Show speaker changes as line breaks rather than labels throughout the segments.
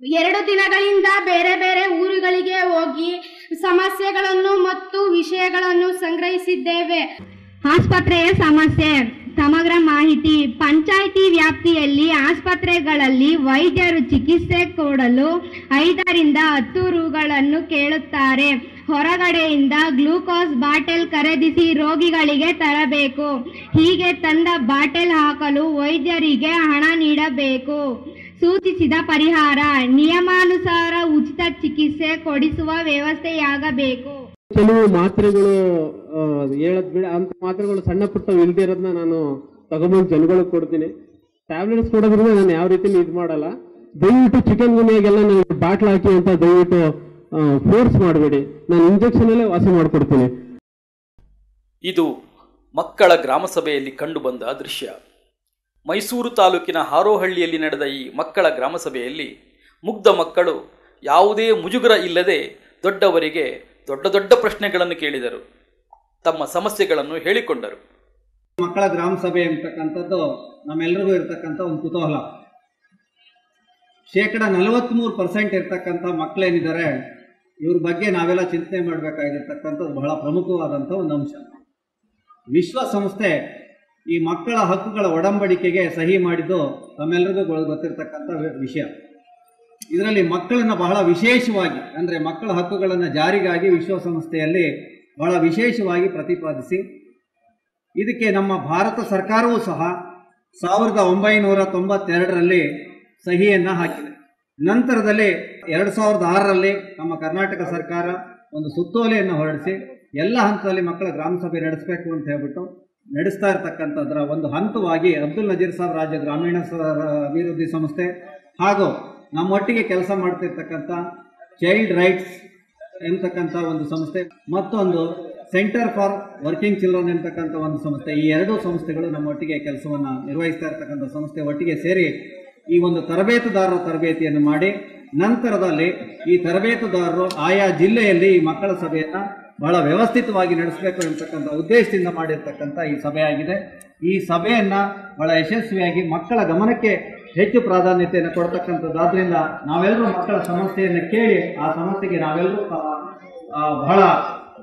2 ದಿನಗಳಿಂದ ಬೇರೆ ಬೇರೆ ಊರುಗಳಿಗೆ ಹೋಗಿ ಸಮಸ್ಯೆಗಳನ್ನು ಮತ್ತು ವಿಷಯಗಳನ್ನು ಸಂಗ್ರಹಿಸಿದ್ದೇವೆ.
ಆಸ್ಪತ್ರೆಯ ಸಮಸ್ಯೆ ಸಮಗ್ರ ಮಾಹಿತಿ. ಪಂಚಾಯಿತಿ ವ್ಯಾಪ್ತಿಯಲ್ಲಿ ಆಸ್ಪತ್ರೆಗಳಲ್ಲಿ ವೈದ್ಯರು ಚಿಕಿತ್ಸೆ ಕೊಡಲು 5 ರಿಂದ 10 ರೂಗಳನ್ನು ಕೇಳುತ್ತಾರೆ. ಹೊರಗಡೆಯಿಂದ ಗ್ಲೂಕೋಸ್ ಬಾಟಲ್ ಖರೀದಿಸಿ ರೋಗಿಗಳಿಗೆ ತರಬೇಕು. ಹೀಗೆ ತಂದ ಬಾಟಲ್ ಹಾಕಲು ವೈದ್ಯರಿಗೆ ಹಣ ನೀಡಬೇಕು. ಸೂಚಿಸಿದ ಪರಿಹಾರ ನಿಯಮಾನುಸಾರ ಉಚಿತ ಚಿಕಿತ್ಸೆ ಕೊಡಿಸುವ ವ್ಯವಸ್ಥೆಯಾಗಬೇಕು.
ಕೆಲವು ಮಾತ್ರೆಗಳು ಹೇಳದ್ ಬಿಡ ಅಂತ ಮಾತ್ರೆಗಳು ಸಣ್ಣ ಪುಟ್ಟ ಇಲ್ದಿರೋದನ್ನ ನಾನು ತಗೊಂಬಂದು ಜನಗಳಿಗೆ ಕೊಡ್ತೀನಿ. ಟ್ಯಾಬ್ಲೆಟ್ಸ್ ಕೊಡೋದ್ರಿಂದ ನಾನು ಯಾವ ರೀತಿ ಇದು ಮಾಡಲ್ಲ. ದಯವಿಟ್ಟು ಚಿಕನ್ ಗುನಿಯಾಗೆಲ್ಲ ನನಗೆ ಬಾಟ್ಲ್ ಹಾಕಿ ಅಂತ ದಯವಿಟ್ಟು ಫೋರ್ಸ್ ಮಾಡಬೇಡಿ. ನಾನು ಇಂಜೆಕ್ಷನ್ ಅಲ್ಲೇ ವಾಸಿ ಮಾಡಿಕೊಡ್ತೀನಿ.
ಇದು ಮಕ್ಕಳ ಗ್ರಾಮ ಸಭೆಯಲ್ಲಿ ಕಂಡುಬಂದ ದೃಶ್ಯ. ಮೈಸೂರು ತಾಲೂಕಿನ ಹಾರೋಹಳ್ಳಿಯಲ್ಲಿ ನಡೆದ ಈ ಮಕ್ಕಳ ಗ್ರಾಮ ಸಭೆಯಲ್ಲಿ ಮುಗ್ಧ ಮಕ್ಕಳು ಯಾವುದೇ ಮುಜುಗರ ಇಲ್ಲದೆ ದೊಡ್ಡವರಿಗೆ ದೊಡ್ಡ ದೊಡ್ಡ ಪ್ರಶ್ನೆಗಳನ್ನು ಕೇಳಿದರು. ತಮ್ಮ ಸಮಸ್ಯೆಗಳನ್ನು ಹೇಳಿಕೊಂಡರು.
ಮಕ್ಕಳ ಗ್ರಾಮ ಸಭೆ ಅಂತಕ್ಕಂಥದ್ದು ನಮ್ಮೆಲ್ಲರಿಗೂ ಇರತಕ್ಕಂಥ ಒಂದು ಕುತೂಹಲ. 43% ಇರ್ತಕ್ಕಂಥ ಮಕ್ಕಳೇನಿದ್ದಾರೆ ಇವ್ರ ಬಗ್ಗೆ ನಾವೆಲ್ಲ ಚಿಂತನೆ ಮಾಡಬೇಕಾಗಿರ್ತಕ್ಕಂಥದ್ದು ಬಹಳ ಪ್ರಮುಖವಾದಂಥ ಒಂದು ಅಂಶ. ವಿಶ್ವಸಂಸ್ಥೆ ಈ ಮಕ್ಕಳ ಹಕ್ಕುಗಳ ಒಡಂಬಡಿಕೆಗೆ ಸಹಿ ಮಾಡಿದ್ದು ತಮ್ಮೆಲ್ಲರಿಗೂ ಗೊತ್ತಿರತಕ್ಕಂಥ ವಿಷಯ. ಇದರಲ್ಲಿ ಮಕ್ಕಳನ್ನು ಬಹಳ ವಿಶೇಷವಾಗಿ ಅಂದರೆ ಮಕ್ಕಳ ಹಕ್ಕುಗಳನ್ನು ಜಾರಿಗಾಗಿ ವಿಶ್ವಸಂಸ್ಥೆಯಲ್ಲಿ ಬಹಳ ವಿಶೇಷವಾಗಿ ಪ್ರತಿಪಾದಿಸಿ ಇದಕ್ಕೆ ನಮ್ಮ ಭಾರತ ಸರ್ಕಾರವೂ ಸಹ 1992ರಲ್ಲಿ ಸಹಿಯನ್ನು ಹಾಕಿದೆ. ನಂತರದಲ್ಲಿ 2006ರಲ್ಲಿ ನಮ್ಮ ಕರ್ನಾಟಕ ಸರ್ಕಾರ ಒಂದು ಸುತ್ತೋಲೆಯನ್ನು ಹೊರಡಿಸಿ ಎಲ್ಲ ಹಂತದಲ್ಲಿ ಮಕ್ಕಳ ಗ್ರಾಮ ಸಭೆ ನಡೆಸಬೇಕು ಅಂತ ಹೇಳ್ಬಿಟ್ಟು ನಡೆಸ್ತಾ ಇರ್ತಕ್ಕಂಥದ್ರ ಒಂದು ಹಂತವಾಗಿ ಅಬ್ದುಲ್ ನಜೀರ್ ಸಾಬ್ ರಾಜ್ಯ ಗ್ರಾಮೀಣ ಅಭಿವೃದ್ಧಿ ಸಂಸ್ಥೆ ಹಾಗೂ ನಮ್ಮೊಟ್ಟಿಗೆ ಕೆಲಸ ಮಾಡ್ತಿರ್ತಕ್ಕಂಥ ಚೈಲ್ಡ್ ರೈಟ್ಸ್ ಎಂತಕ್ಕಂಥ ಒಂದು ಸಂಸ್ಥೆ, ಮತ್ತೊಂದು ಸೆಂಟರ್ ಫಾರ್ ವರ್ಕಿಂಗ್ ಚಿಲ್ಡ್ರನ್ ಎಂತಕ್ಕಂಥ ಒಂದು ಸಂಸ್ಥೆ, ಈ 2 ಸಂಸ್ಥೆಗಳು ನಮ್ಮೊಟ್ಟಿಗೆ ಕೆಲಸವನ್ನು ನಿರ್ವಹಿಸ್ತಾ ಇರ್ತಕ್ಕಂಥ ಸಂಸ್ಥೆ ಒಟ್ಟಿಗೆ ಸೇರಿ ಈ ಒಂದು ತರಬೇತುದಾರರ ತರಬೇತಿಯನ್ನು ಮಾಡಿ ನಂತರದಲ್ಲಿ ಈ ತರಬೇತುದಾರರು ಆಯಾ ಜಿಲ್ಲೆಯಲ್ಲಿ ಈ ಮಕ್ಕಳ ಸಭೆಯನ್ನು ಬಹಳ ವ್ಯವಸ್ಥಿತವಾಗಿ ನಡೆಸಬೇಕು ಎಂತಕ್ಕಂಥ ಉದ್ದೇಶದಿಂದ ಮಾಡಿರ್ತಕ್ಕಂಥ ಈ ಸಭೆಯಾಗಿದೆ. ಈ ಸಭೆಯನ್ನು ಬಹಳ ಯಶಸ್ವಿಯಾಗಿ ಮಕ್ಕಳ ಗಮನಕ್ಕೆ ಹೆಚ್ಚು ಪ್ರಾಧಾನ್ಯತೆಯನ್ನು ಕೊಡ್ತಕ್ಕಂಥದ್ದಾದ್ರಿಂದ ನಾವೆಲ್ಲರೂ ಮಕ್ಕಳ ಸಮಸ್ಯೆಯನ್ನು ಕೇಳಿ ಆ ಸಮಸ್ಯೆಗೆ ನಾವೆಲ್ಲರೂ ಬಹಳ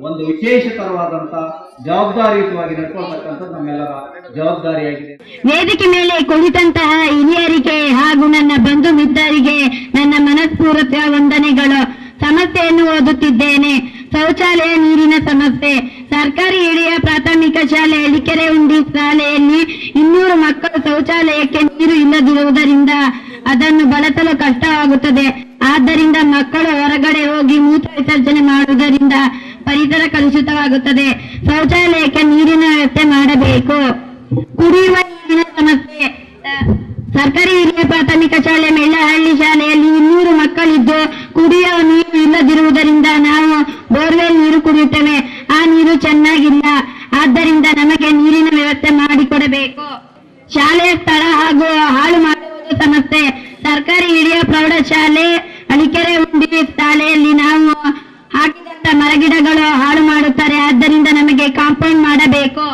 ಒಂದು ವಿಶೇಷಕರವಾದಂಥ ಜವಾಬ್ದಾರಿಯುತವಾಗಿ ನಡ್ಕೊಳ್ತಕ್ಕಂಥದ್ದು ನಮ್ಮೆಲ್ಲರ ಜವಾಬ್ದಾರಿಯಾಗಿದೆ.
ವೇದಿಕೆ ಮೇಲೆ ಕುಳಿತಂತಹ ಹಿರಿಯರಿಗೆ ಹಾಗೂ ನನ್ನ ಬಂಧು ಮಿತ್ರರಿಗೆ ನನ್ನ ಮನಸ್ಪೂರ್ವಕ ವಂದನೆಗಳು. ಸಮಸ್ಯೆಯನ್ನು ಓದುತ್ತಿದ್ದೇನೆ. ಶೌಚಾಲಯ ನೀರಿನ ಸಮಸ್ಯೆ. ಸರ್ಕಾರಿ ಹಿರಿಯ ಪ್ರಾಥಮಿಕ ಶಾಲೆ ಅಳಿಕೆರೆ ಉಂಡಿ ಶಾಲೆಯಲ್ಲಿ 200 ಮಕ್ಕಳು ಶೌಚಾಲಯಕ್ಕೆ ನೀರು ಇಲ್ಲದಿರುವುದರಿಂದ ಅದನ್ನು ಬಳಸಲು ಕಷ್ಟವಾಗುತ್ತದೆ. ಆದ್ದರಿಂದ ಮಕ್ಕಳು ಹೊರಗಡೆ ಹೋಗಿ ಮೂತ್ರ ವಿಸರ್ಜನೆ ಮಾಡುವುದರಿಂದ ಪರಿಸರ ಕಲುಷಿತವಾಗುತ್ತದೆ. ಶೌಚಾಲಯಕ್ಕೆ ನೀರಿನ ವ್ಯವಸ್ಥೆ ಮಾಡಬೇಕು. ಕುಡಿಯುವ ನೀರಿನ ಸಮಸ್ಯೆ. ಸರ್ಕಾರಿ ಹಿರಿಯ ಪ್ರಾಥಮಿಕ ಶಾಲೆ ಮೆಳ್ಳಹಳ್ಳಿ ಶಾಲೆಯಲ್ಲಿ 200 ಮಕ್ಕಳಿದ್ದು ಕುಡಿಯುವ ನೀರು ಇಲ್ಲದಿರುವುದರಿಂದ ನಾವು ಬೋರ್ವೆಲ್ ನೀರು ಕುಡಿಯುತ್ತೇವೆ. ಆ ನೀರು ಚೆನ್ನಾಗಿಲ್ಲ. ಆದ್ದರಿಂದ ನಮಗೆ ನೀರಿನ ವ್ಯವಸ್ಥೆ ಮಾಡಿಕೊಡಬೇಕು. ಶಾಲೆಯ ಸ್ಥಳ ಹಾಗೂ ಹಾಳು ಮಾಡುವುದು ಸಮಸ್ಯೆ. ಸರ್ಕಾರಿ ಹಿರಿಯ ಪ್ರೌಢಶಾಲೆ ಅಳಿಕೆರೆ ಉಂಡಿ ಶಾಲೆಯಲ್ಲಿ ನಾವು ಹಾಕಿದಂತ ಮರಗಿಡಗಳು ಹಾಳು ಮಾಡುತ್ತಾರೆ. ಆದ್ದರಿಂದ ನಮಗೆ ಕಾಂಪೌಂಡ್ ಮಾಡಬೇಕು.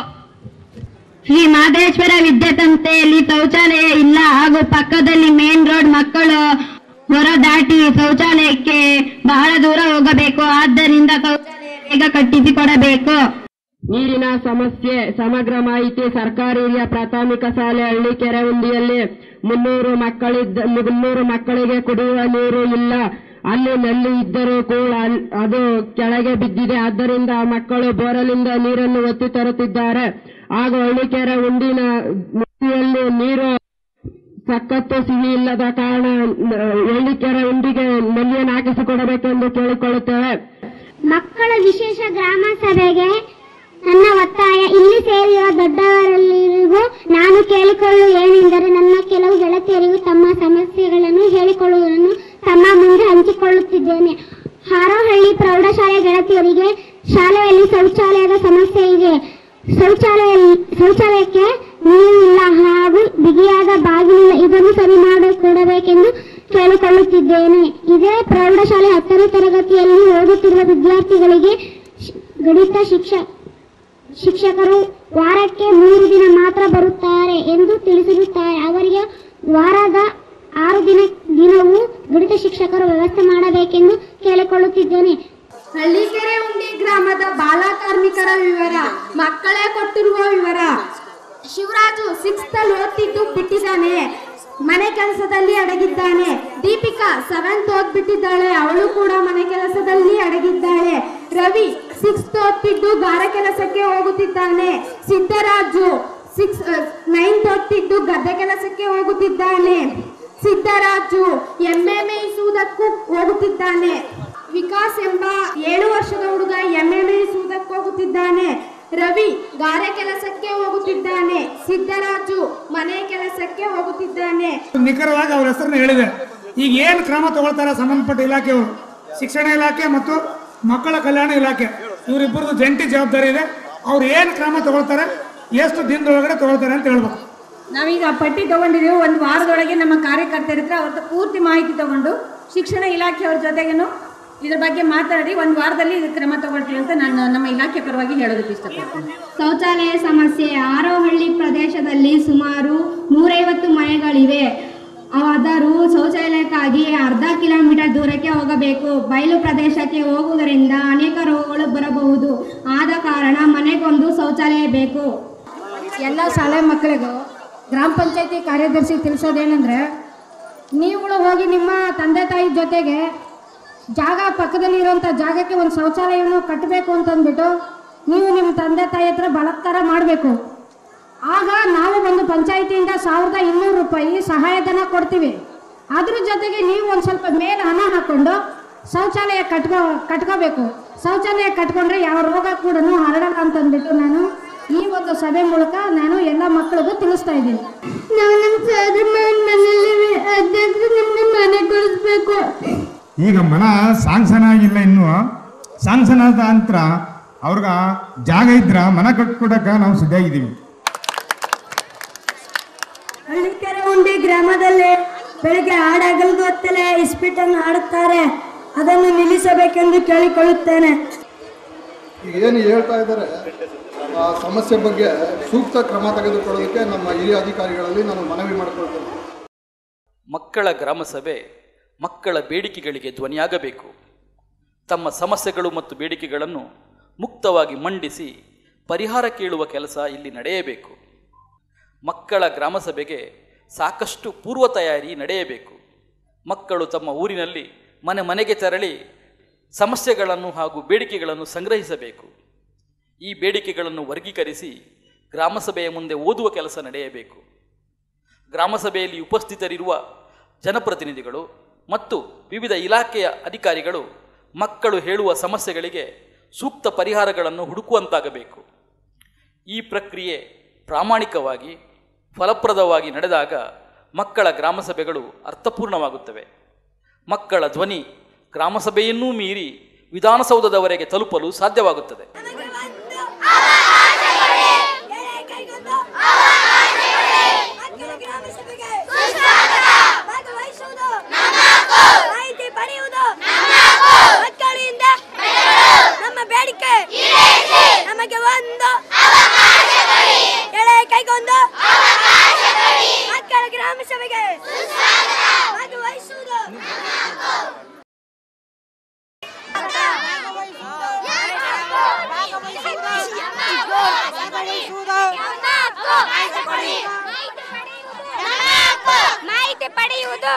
ಶ್ರೀ ಮಾದೇಶ್ವರ ವಿದ್ಯಾಸಂಸ್ಥೆಯಲ್ಲಿ ಶೌಚಾಲಯ ಇಲ್ಲ ಹಾಗೂ ಪಕ್ಕದಲ್ಲಿ ಮೇನ್ ರೋಡ್. ಮಕ್ಕಳು ಹೊರ ದಾಟಿ ಶೌಚಾಲಯಕ್ಕೆ ಬಹಳ ದೂರ ಹೋಗಬೇಕು. ಆದ್ದರಿಂದ ಶೌಚಾಲಯ ಬೇಗ ಕಟ್ಟಿಸಿಕೊಡಬೇಕು.
ನೀರಿನ ಸಮಸ್ಯೆ ಸಮಗ್ರ ಮಾಹಿತಿ. ಸರ್ಕಾರಿ ಹಿರಿಯ ಪ್ರಾಥಮಿಕ ಶಾಲೆ ಹಳ್ಳಿಕೆರೆ ಉಂಡಿಯಲ್ಲಿ 300 ಮಕ್ಕಳಿಗೆ ಕುಡಿಯುವ ನೀರು ಇಲ್ಲ. ಅಲ್ಲಿ ನಲ್ಲಿ ಇದ್ದರೂ ಕೂಡ ಅದು ಕೆಳಗೆ ಬಿದ್ದಿದೆ. ಆದ್ದರಿಂದ ಮಕ್ಕಳು ಬೋರಲಿಂದ ನೀರನ್ನು ಒತ್ತಿ ತರುತ್ತಿದ್ದಾರೆ. ಹಾಗೂ ಹಳ್ಳಿಕೆರೆ ಉಂಡಿನ ನದಿಯಲ್ಲಿ ನೀರು ಸಖತ್ತು ಸಿಹಿ ಇಲ್ಲದ ಕಾರಣ ಹಳ್ಳಿಕೆರೆ ಉಂಡಿಗೆ ನಲ್ಲಿಯನ್ನು ಹಾಕಿಸಿಕೊಡಬೇಕೆಂದು ಕೇಳಿಕೊಳ್ಳುತ್ತೇವೆ.
ಮಕ್ಕಳ ವಿಶೇಷ ಗ್ರಾಮ ಸಭೆಗೆ ನನ್ನ ಒತ್ತಾಯ. ಇಲ್ಲಿ ಸೇರಿರುವ ದೊಡ್ಡವರೆಲ್ಲರಿಗೂ ನಾನು ಕೇಳಿಕೊಳ್ಳುವ ಏನೆಂದರೆ ನನ್ನ ಕೆಲವು ಗೆಳತಿಯರಿಗೂ ತಮ್ಮ ಸಮಸ್ಯೆಗಳನ್ನು ಹೇಳಿಕೊಳ್ಳುವುದನ್ನು ತಮ್ಮ ಮುಂದೆ ಹಂಚಿಕೊಳ್ಳುತ್ತಿದ್ದೇನೆ. ಹಾರೋಹಳ್ಳಿ ಪ್ರೌಢಶಾಲೆ ಗೆಳತಿಯರಿಗೆ ಶಾಲೆಯಲ್ಲಿ ಶೌಚಾಲಯದ ಸಮಸ್ಯೆ ಇದೆ. ಶೌಚಾಲಯಕ್ಕೆ ನೀರು ಇಲ್ಲ ಹಾಗೂ ಬಿಗಿಯಾದ ಬಾಗಿಲಿಲ್ಲ. ಇದನ್ನು ಸರಿ ಮಾಡಿಕೊಡಬೇಕೆಂದು ಕೇಳಿಕೊಳ್ಳುತ್ತಿದ್ದೇನೆ. ಇದೇ ಪ್ರೌಢಶಾಲೆ 10ನೇ ತರಗತಿಯಲ್ಲಿ ಓದುತ್ತಿರುವ ವಿದ್ಯಾರ್ಥಿಗಳಿಗೆ ಗಣಿತ ಶಿಕ್ಷಕರು ವಾರಕ್ಕೆ 3 ದಿನ ಮಾತ್ರ ಬರುತ್ತಾರೆ ಎಂದು ತಿಳಿಸಿರುತ್ತಾರೆ. ಅವರಿಗೆ ವಾರದ 6 ದಿನವೂ ಗಣಿತ ಶಿಕ್ಷಕರು ವ್ಯವಸ್ಥೆ ಮಾಡಬೇಕೆಂದು ಕೇಳಿಕೊಳ್ಳುತ್ತಿದ್ದೇನೆ.
ಹಳ್ಳಿಕೆರೆ ಉಂಡಿ ಗ್ರಾಮದ ಬಾಲ ಕಾರ್ಮಿಕರ ವಿವರ, ಮಕ್ಕಳೇ ಕೊಟ್ಟಿರುವ ವಿವರ. ಶಿವರಾಜು 6th ಅಲ್ಲಿ ಓದ್ತಿದ್ದು ಬಿಟ್ಟಿದ್ದಾನೆ, ಮನೆ ಕೆಲಸದಲ್ಲಿ ಅಡಗಿದ್ದಾನೆ. ದೀಪಿಕಾ 7th ಓದ್ಬಿಟ್ಟಿದ್ದಾಳೆ, ಅವಳು ಕೂಡ ಮನೆ ಕೆಲಸದಲ್ಲಿ ಅಡಗಿದ್ದಾಳೆ. ರವಿ 6th ಓದ್ತಿದ್ದು ಗಾರ ಕೆಲಸಕ್ಕೆ ಹೋಗುತ್ತಿದ್ದಾನೆ. ಸಿದ್ದರಾಜು 9th ಓದ್ತಿದ್ದು ಗದ್ದೆ ಕೆಲಸಕ್ಕೆ ಹೋಗುತ್ತಿದ್ದಾನೆ. ಸಿದ್ದರಾಜು ಎಮ್ಮೆ ಮೇಯಿಸುವುದಕ್ಕೂ ಹೋಗುತ್ತಿದ್ದಾನೆ. ವಿಕಾಸ್ ಎಂಬ 7 ವರ್ಷದ ಹುಡುಗ ಎಮ್ಮೆ ಮೇಯಿಸುವುದಕ್ಕೆ ಹೋಗುತ್ತಿದ್ದಾನೆ. ರವಿ ಗಾರೆ ಕೆಲಸಕ್ಕೆ ಹೋಗುತ್ತಿದ್ದಾನೆ. ಸಿದ್ದರಾಜು ಮನೆ ಕೆಲಸಕ್ಕೆ ಹೋಗುತ್ತಿದ್ದಾನೆ.
ನಿಖರವಾಗಿ ಅವ್ರ ಹೆಸರನ್ನ ಹೇಳಿದೆ. ಈಗ ಏನು ಕ್ರಮ ತಗೊಳ್ತಾರೆ ಸಂಬಂಧಪಟ್ಟ ಇಲಾಖೆಯವರು, ಶಿಕ್ಷಣ ಇಲಾಖೆ ಮತ್ತು ಮಕ್ಕಳ ಕಲ್ಯಾಣ ಇಲಾಖೆ, ಇವರಿಬ್ಬರದು ಜಂಟಿ ಜವಾಬ್ದಾರಿ ಇದೆ. ಅವ್ರು ಏನು ಕ್ರಮ ತಗೊಳ್ತಾರೆ, ಎಷ್ಟು ದಿನದೊಳಗಡೆ ತಗೊಳ್ತಾರೆ ಅಂತ ಹೇಳ್ಬೇಕು.
ನಾವೀಗ ಪಟ್ಟಿ ತಗೊಂಡಿದ್ದೀವಿ. ಒಂದು ವಾರದೊಳಗೆ ನಮ್ಮ ಕಾರ್ಯಕರ್ತರಿದ್ರೆ ಅವ್ರದ್ದು ಪೂರ್ತಿ ಮಾಹಿತಿ ತಗೊಂಡು ಶಿಕ್ಷಣ ಇಲಾಖೆಯವ್ರ ಜೊತೆಗೇನು ಇದ್ರ ಬಗ್ಗೆ ಮಾತಾಡಿ ಒಂದು ವಾರದಲ್ಲಿ ಇದು ಕ್ರಮ ತಗೊಳ್ತೀವಿ ಅಂತ ನಾನು ನಮ್ಮ ಇಲಾಖೆ ಪರವಾಗಿ ಹೇಳೋದಕ್ಕೆ ಇಷ್ಟಪಡ್ತೀನಿ.
ಶೌಚಾಲಯ ಸಮಸ್ಯೆ. ಆರೋಹಳ್ಳಿ ಪ್ರದೇಶದಲ್ಲಿ ಸುಮಾರು 150 ಮನೆಗಳಿವೆ. ಆದರೂ ಶೌಚಾಲಯಕ್ಕಾಗಿ ಅರ್ಧ ಕಿಲೋಮೀಟರ್ ದೂರಕ್ಕೆ ಹೋಗಬೇಕು. ಬಯಲು ಪ್ರದೇಶಕ್ಕೆ ಹೋಗುವುದರಿಂದ ಅನೇಕ ರೋಗಗಳು ಬರಬಹುದು. ಆದ ಕಾರಣ ಮನೆಗೊಂದು ಶೌಚಾಲಯ ಬೇಕು.
ಎಲ್ಲ ಶಾಲೆ ಮಕ್ಕಳಿಗೂ ಗ್ರಾಮ ಪಂಚಾಯತಿ ಕಾರ್ಯದರ್ಶಿ ತಿಳಿಸೋದೇನೆಂದರೆ, ನೀವುಗಳು ಹೋಗಿ ನಿಮ್ಮ ತಂದೆ ತಾಯಿ ಜೊತೆಗೆ ಜಾಗ ಪಕ್ಕದಲ್ಲಿ ಇರುವಂಥ ಜಾಗಕ್ಕೆ ಒಂದು ಶೌಚಾಲಯವನ್ನು ಕಟ್ಟಬೇಕು ಅಂತಂದ್ಬಿಟ್ಟು ನೀವು ನಿಮ್ಮ ತಂದೆ ತಾಯಿ ಹತ್ರ ಬಲಾತ್ಕಾರ ಮಾಡಬೇಕು. ಆಗ ನಾವು ಒಂದು ಪಂಚಾಯಿತಿಯಿಂದ 1200 ರೂಪಾಯಿ ಸಹಾಯಧನ ಕೊಡ್ತೀವಿ. ಅದ್ರ ಜೊತೆಗೆ ನೀವು ಒಂದು ಸ್ವಲ್ಪ ಮೇಲೆ ಹಣ ಹಾಕ್ಕೊಂಡು ಶೌಚಾಲಯ ಕಟ್ಕೋಬೇಕು. ಶೌಚಾಲಯ ಕಟ್ಕೊಂಡ್ರೆ ಯಾವ ರೋಗ ಕೂಡ ಹರಡಲ್ಲ ಅಂತಂದ್ಬಿಟ್ಟು ನಾನು ಈ ಒಂದು ಸಭೆ ಮೂಲಕ ನಾನು ಎಲ್ಲ ಮಕ್ಕಳಿಗೂ ತಿಳಿಸ್ತಾ ಇದ್ದೀನಿ.
ನಾವು ನಮ್ಮ ಸೋದರ ಮನೆಯಲ್ಲಿ ಅಧ್ಯಕ್ಷರು ನಿಮ್ಗೆ ಮನೆ ಕೊಡಿಸ್ಬೇಕು.
ಈಗ ಮನ ಸಾಂಕ್ಷನ್ ಆಗಿಲ್ಲ, ಇನ್ನು ಸಾಂಕ್ಷನ್ ಆದ ನಂತರ ಅವ್ರಿಗ ಜಾಗ ಇದ್ರ ಮನ ಕಟ್ಕೊಡಕ್ಕೆ ನಾವು ಸಿದ್ಧ ಇದ್ದೀವಿ.
ಹಳ್ಳಿಕೆರೆ ಉಂಡಿ ಗ್ರಾಮದಲ್ಲಿ ಬೆಳಿಗ್ಗೆ ಹಾಡಾಗಲ್ದು ಹೊತ್ತಲೇ ಇಸ್ಪೀಟನ್ನು ಆಡುತ್ತಾರೆ. ಅದನ್ನು ನಿಲ್ಲಿಸಬೇಕೆಂದು ಕೇಳಿಕೊಳ್ಳುತ್ತೇನೆ.
ಏನು ಹೇಳ್ತಾ ಇದ್ದಾರೆ ಆ ಸಮಸ್ಯೆ ಬಗ್ಗೆ ಸೂಕ್ತ ಕ್ರಮ ತೆಗೆದುಕೊಳ್ಳೋದಕ್ಕೆ ನಮ್ಮ ಹಿರಿಯ ಅಧಿಕಾರಿಗಳಲ್ಲಿ ನಾನು ಮನವಿ ಮಾಡಿಕೊಳ್ತೇನೆ.
ಮಕ್ಕಳ ಗ್ರಾಮಸಭೆ ಮಕ್ಕಳ ಬೇಡಿಕೆಗಳಿಗೆ ಧ್ವನಿಯಾಗಬೇಕು. ತಮ್ಮ ಸಮಸ್ಯೆಗಳು ಮತ್ತು ಬೇಡಿಕೆಗಳನ್ನು ಮುಕ್ತವಾಗಿ ಮಂಡಿಸಿ ಪರಿಹಾರ ಕೇಳುವ ಕೆಲಸ ಇಲ್ಲಿ ನಡೆಯಬೇಕು. ಮಕ್ಕಳ ಗ್ರಾಮಸಭೆಗೆ ಸಾಕಷ್ಟು ಪೂರ್ವ ತಯಾರಿ ನಡೆಯಬೇಕು. ಮಕ್ಕಳು ತಮ್ಮ ಊರಿನಲ್ಲಿ ಮನೆ ಮನೆಗೆ ತೆರಳಿ ಸಮಸ್ಯೆಗಳನ್ನು ಹಾಗೂ ಬೇಡಿಕೆಗಳನ್ನು ಸಂಗ್ರಹಿಸಬೇಕು. ಈ ಬೇಡಿಕೆಗಳನ್ನು ವರ್ಗೀಕರಿಸಿ ಗ್ರಾಮಸಭೆಯ ಮುಂದೆ ಓದುವ ಕೆಲಸ ನಡೆಯಬೇಕು. ಗ್ರಾಮಸಭೆಯಲ್ಲಿ ಉಪಸ್ಥಿತರಿರುವ ಜನಪ್ರತಿನಿಧಿಗಳು ಮತ್ತು ವಿವಿಧ ಇಲಾಖೆಯ ಅಧಿಕಾರಿಗಳು ಮಕ್ಕಳು ಹೇಳುವ ಸಮಸ್ಯೆಗಳಿಗೆ ಸೂಕ್ತ ಪರಿಹಾರಗಳನ್ನು ಹುಡುಕುವಂತಾಗಬೇಕು. ಈ ಪ್ರಕ್ರಿಯೆ ಪ್ರಾಮಾಣಿಕವಾಗಿ ಫಲಪ್ರದವಾಗಿ ನಡೆದಾಗ ಮಕ್ಕಳ ಗ್ರಾಮಸಭೆಗಳು ಅರ್ಥಪೂರ್ಣವಾಗುತ್ತವೆ. ಮಕ್ಕಳ ಧ್ವನಿ ಗ್ರಾಮಸಭೆಯನ್ನೂ ಮೀರಿ ವಿಧಾನಸೌಧದವರೆಗೆ ತಲುಪಲು ಸಾಧ್ಯವಾಗುತ್ತದೆ.
ನಮ್ಮ ಬೇಡಿಕೆ ನಮಗೆ ಒಂದು ಎಳೆ ಕೈಗೊಂದು ಮಕ್ಕಳ ಗ್ರಾಮ ಸಭೆಗೆ ಭಾಗವಹಿಸುವುದು. ಮಾಹಿತಿ ಪಡೆಯುವುದು